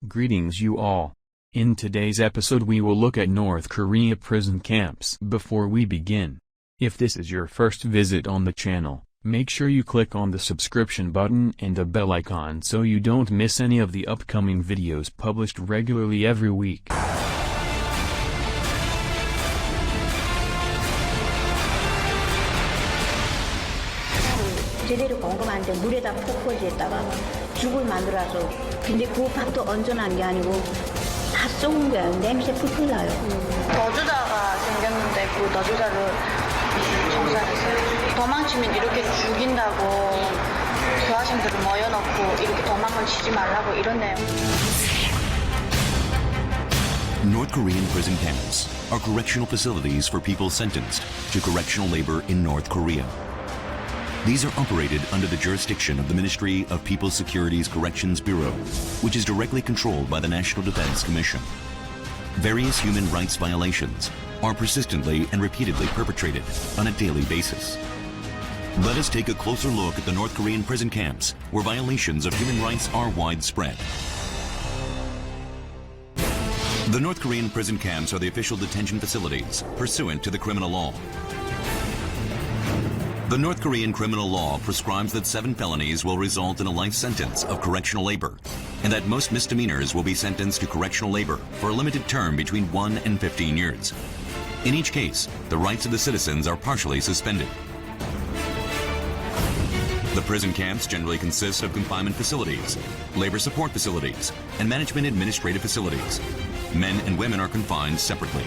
Greetings you all. In today's episode we will look at North Korea prison camps. Before we begin, if this is your first visit on the channel, make sure you click on the subscription button and the bell icon so you don't miss any of the upcoming videos published regularly every week. 제대로 공급하는데 물에다 푹 퍼지했다가 죽을 만들어서 근데 그 밥도 얹어놓은 게 아니고 다 썩은 거야. 냄새 풀풀 나요. 너주자가 생겼는데 그 너주자를 정살했어요. 도망치면 이렇게 죽인다고 교화생들을 모여놓고 이렇게 도망을 치지 말라고 이런 내용. North Korean prison camps are correctional facilities for people sentenced to correctional labor in North Korea. These are operated under the jurisdiction of the Ministry of People's Security's Corrections Bureau, which is directly controlled by the National Defense Commission. Various human rights violations are persistently and repeatedly perpetrated on a daily basis. Let us take a closer look at the North Korean prison camps where violations of human rights are widespread. The North Korean prison camps are the official detention facilities pursuant to the criminal law. The North Korean criminal law prescribes that 7 felonies will result in a life sentence of correctional labor, and that most misdemeanors will be sentenced to correctional labor for a limited term between 1 and 15 years. In each case, the rights of the citizens are partially suspended. The prison camps generally consist of confinement facilities, labor support facilities, and management administrative facilities. Men and women are confined separately.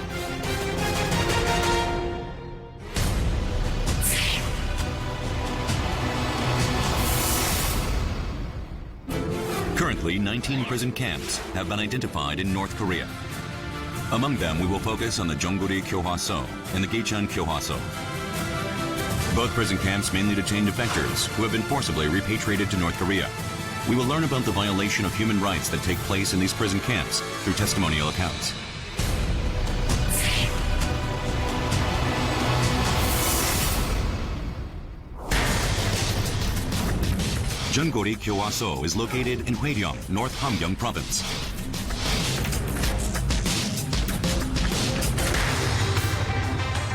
Currently, 19 prison camps have been identified in North Korea. Among them, we will focus on the Jonggori Kyohwaso and the Gaechan Kyohwaso. Both prison camps mainly detain defectors who have been forcibly repatriated to North Korea. We will learn about the violation of human rights that take place in these prison camps through testimonial accounts. Jonggori Kyohwaso is located in Hwaeryong, North Hamgyong Province.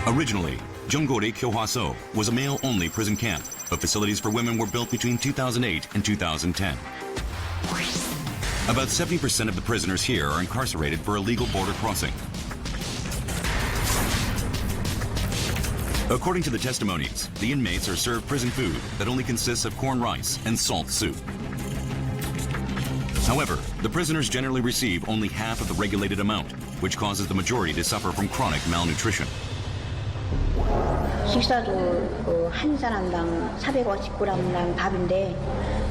Originally, Jonggori Kyohwaso was a male-only prison camp, but facilities for women were built between 2008 and 2010. About 70% of the prisoners here are incarcerated for illegal border crossing. According to the testimonies, the inmates are served prison food that only consists of corn rice and salt soup. However, the prisoners generally receive only half of the regulated amount, which causes the majority to suffer from chronic malnutrition. 식사도 한 사람당 450g당 밥인데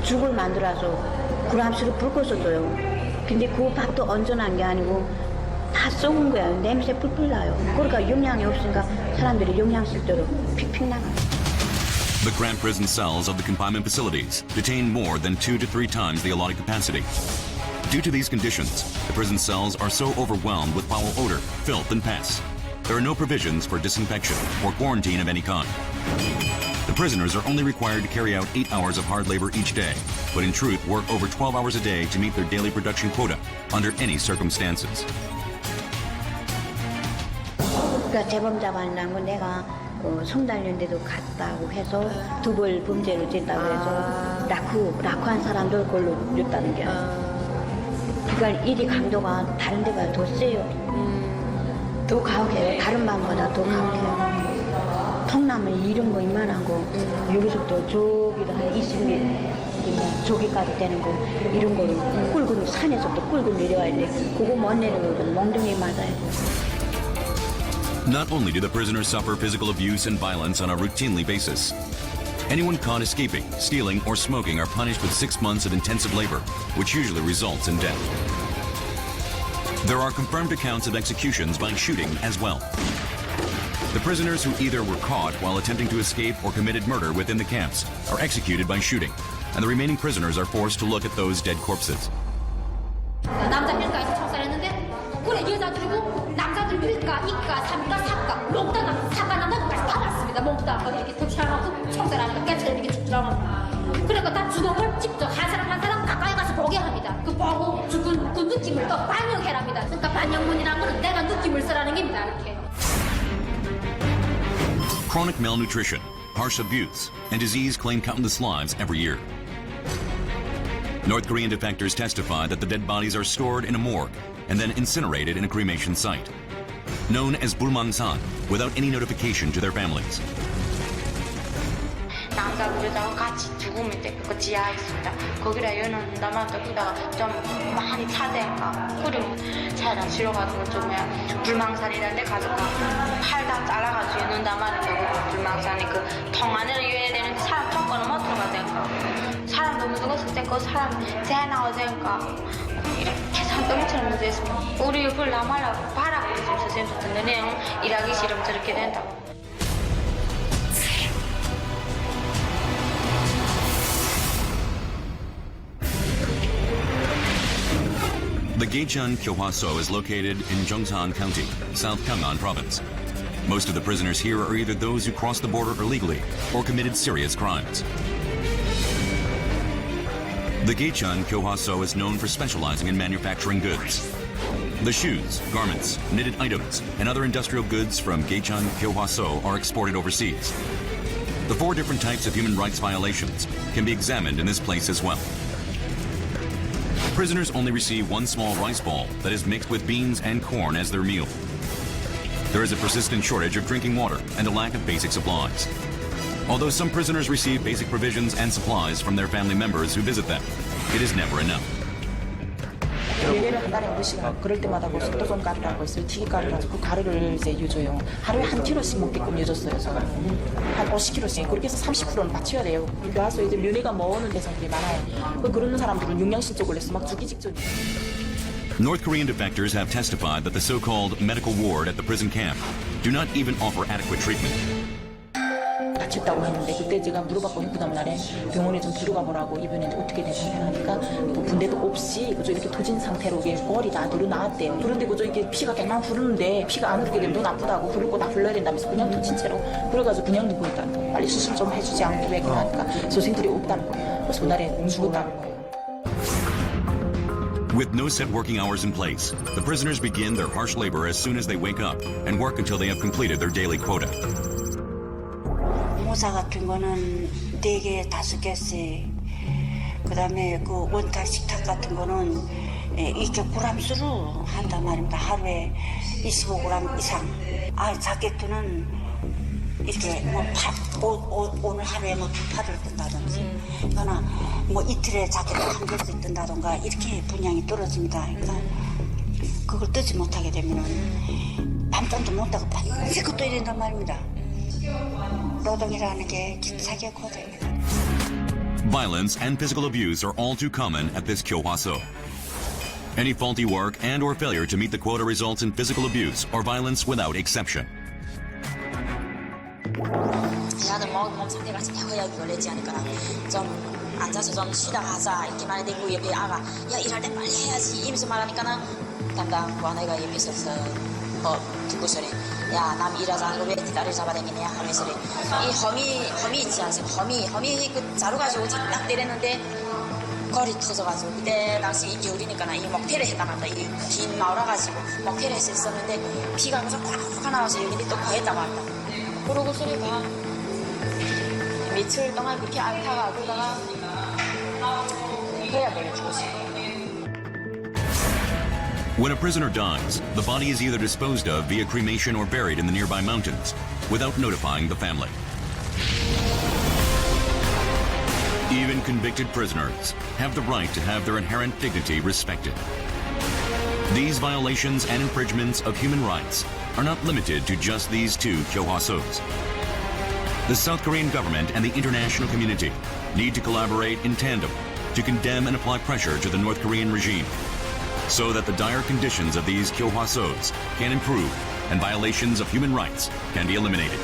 죽을 만들어서 gram수로 붉어서 줘요. 근데 그 밥도 얹어놓은 게 아니고 다 썩은 거야. 냄새 뿔뿔 나요. 그러니까 영양이 없으니까 사람들이 영양실조로 픽픽 나가요. The cramped prison cells of the confinement facilities detain more than 2 to 3 times the allotted capacity. Due to these conditions, the prison cells are so overwhelmed with foul odor, filth, and pests. There are no provisions for disinfection or quarantine of any kind. The prisoners are only required to carry out 8 hours of hard labor each day, but in truth work over 12 hours a day to meet their daily production quota under any circumstances. 그러니까 재범자 만나고 내가 성달연대도 갔다고 해서 두벌 범죄를 짓다고 해서 라쿠한 사람들 걸로 줬다는 게 그러니까 일이 강도가 다른 데가 더 세요. 더 가혹해요. 다른 밤보다 더 가혹해요. 통나무 이런 거 이만한 거 여기서부터 저기도 한 20m 저기까지 되는 거 이런 거를 끌고 산에서부터 끌고 내려와야 돼. 그거 못 내려오면 몽둥이 맞아야 돼. Not only do the prisoners suffer physical abuse and violence on a routinely basis, anyone caught escaping, stealing, or smoking are punished with 6 months of intensive labor, which usually results in death. There are confirmed accounts of executions by shooting as well. The prisoners who either were caught while attempting to escape or committed murder within the camps are executed by shooting, and the remaining prisoners are forced to look at those dead corpses. 남자들까지 청산했는데 그래 여자들이고 남자들 밀가, 이가, 삼가, 사가, 롱다, 사가 남자들까지 다 왔습니다. 몽다 이렇게 덮치라고 청산하는 거 깨트려 이렇게 죽더라고. 그러니까 다 주먹을 직접 한 사람 가까이 가서 보게 보게 합니다. 그 보고 죽은 그 느낌을 또 반영해랍니다. 그러니까 반영문이라는 거는 내가 느낌을 쓰라는 겁니다. 이렇게. Chronic malnutrition, harsh abuse, and disease claim countless lives every year. North Korean defectors testify that the dead bodies are stored in a morgue and then incinerated in a cremation site, known as bulmangsan, without any notification to their families. 남자분들하고 같이 죽으면 돼. 그 지하에 있습니다. 거기다 여는다만 거기다가 좀 많이 차대니까 그리고 차에다 실어가지고 좀 불망산이라는 데 가져가 팔 다 잘라가지고 여는단 말이야. 불망산이 그 통 안으로 여야 되는데 사람 조건은 못 들어가니까 사람 너무 죽었을 때 그 사람 재 나오니까 이렇게 산더미처럼 묻어있습니다. 우리 그걸 남하려고 바라고 있어요. 선생님 듣는 내용 일하기 싫으면 저렇게 된다고. The Gaechun Kyohwaso is located in Jungsan County, South Gangwon Province. Most of the prisoners here are either those who crossed the border illegally or committed serious crimes. The Gaechun Kyohwaso is known for specializing in manufacturing goods. The shoes, garments, knitted items, and other industrial goods from Gaechun Kyohwaso are exported overseas. The 4 different types of human rights violations can be examined in this place as well. Prisoners only receive 1 small rice ball that is mixed with beans and corn as their meal. There is a persistent shortage of drinking water and a lack of basic supplies. Although some prisoners receive basic provisions and supplies from their family members who visit them, it is never enough. 예배를 한 달에 한 번씩 그럴 때마다 뭐 속도좀 가루라고 있어요. 튀김가루라서 그 가루를 이제 유줘요. 하루에 한 킬로씩 먹게끔 유줬어요. 저는 한 50킬로씩 그렇게 해서 30%는 맞춰야 돼요. 그래서 이제 면회가 먹는 대상들이 많아요. 그런 사람들은 영양실적을 내서 막 죽기 직전이에요. North Korean defectors have testified that the so-called medical ward at the prison camp do not even offer adequate treatment. 다쳤다고 했는데 그때 제가 물어봤거든요. 그 다음날에 병원에 좀 들어가 보라고 이번에 어떻게 된 상태냐 하니까 분대도 없이 그저 이렇게 터진 상태로 이게 골이 다 드러나왔대요. 그런데 그저 이게 피가 갱만 흐르는데 피가 안 흐르게 되면 넌 아프다고 흐를 거 다 흘러야 된다면서 그냥 터진 채로 그래가지고 그냥 누고 있다는 거예요. 빨리 수술 좀 해주지 않고 왜 그러니까 선생들이 없다는 거예요. 그래서 그날에 죽었다는 거예요. With no set working hours in place, the prisoners begin their harsh labor as soon as they wake up and work until they have completed their daily quota. 모사 같은 거는 4개, 5개씩 그다음에 그 원탁 식탁 같은 거는 이렇게 그램수로 한단 말입니다. 하루에 25g 이상. 자켓도는 이렇게 오늘 하루에 뭐 2파를 뜬다든지 그러나 뭐 이틀에 자켓을 한 개씩 뜬다던가 이렇게 분량이 떨어집니다. 그러니까 그걸 뜨지 못하게 되면은 밤잠도 못 자고 밤새고 떠야 된단 말입니다. 노동이라는 게 사기의 고대입니다. Violence and physical abuse are all too common at this Kyohwaso. Any faulty work and or failure to meet the quota results in physical abuse or violence without exception. 야는 몸 상태가 되어야 놀래지 않을까 좀 앉아서 좀 쉬다가 하자 이렇게만 해대고 옆에 아가 야 일할 때 빨리 해야지 이러면서 말하니까는 담당 와내가 옆에 있어서 듣고 소리 야 남 일하지 않고 왜 다리를 잡아다니냐 하면서 이 험이 있지 않습니까? 험이 그 자루 가지고 딱 때렸는데 거리 터져가지고 그때 당시 이 겨울이니까 이 먹태를 했단 말이야. 긴 마을아가지고 먹태를 했었는데 피가 그래서 콱콱 나와서 여기 또 거했단 말이야. 그러고 소리가 며칠 동안 그렇게 앓다가 그러다가 그래야 죽었어요. When a prisoner dies, the body is either disposed of via cremation or buried in the nearby mountains without notifying the family. Even convicted prisoners have the right to have their inherent dignity respected. These violations and infringements of human rights are not limited to just these 2 Kyohwasos. The South Korean government and the international community need to collaborate in tandem to condemn and apply pressure to the North Korean regime so that the dire conditions of these Kyohwasos can improve and violations of human rights can be eliminated.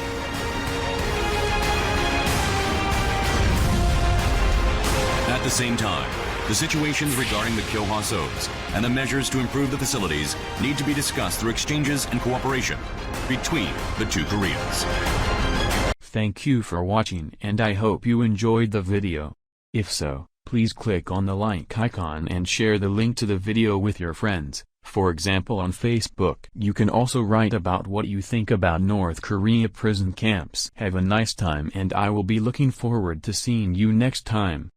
At the same time, the situations regarding the Kyohwasos and the measures to improve the facilities need to be discussed through exchanges and cooperation between the 2 Koreas. Thank you for watching and I hope you enjoyed the video. If so, Please click on the like icon and share the link to the video with your friends, for example on Facebook. You can also write about what you think about North Korea prison camps. Have a nice time and I will be looking forward to seeing you next time.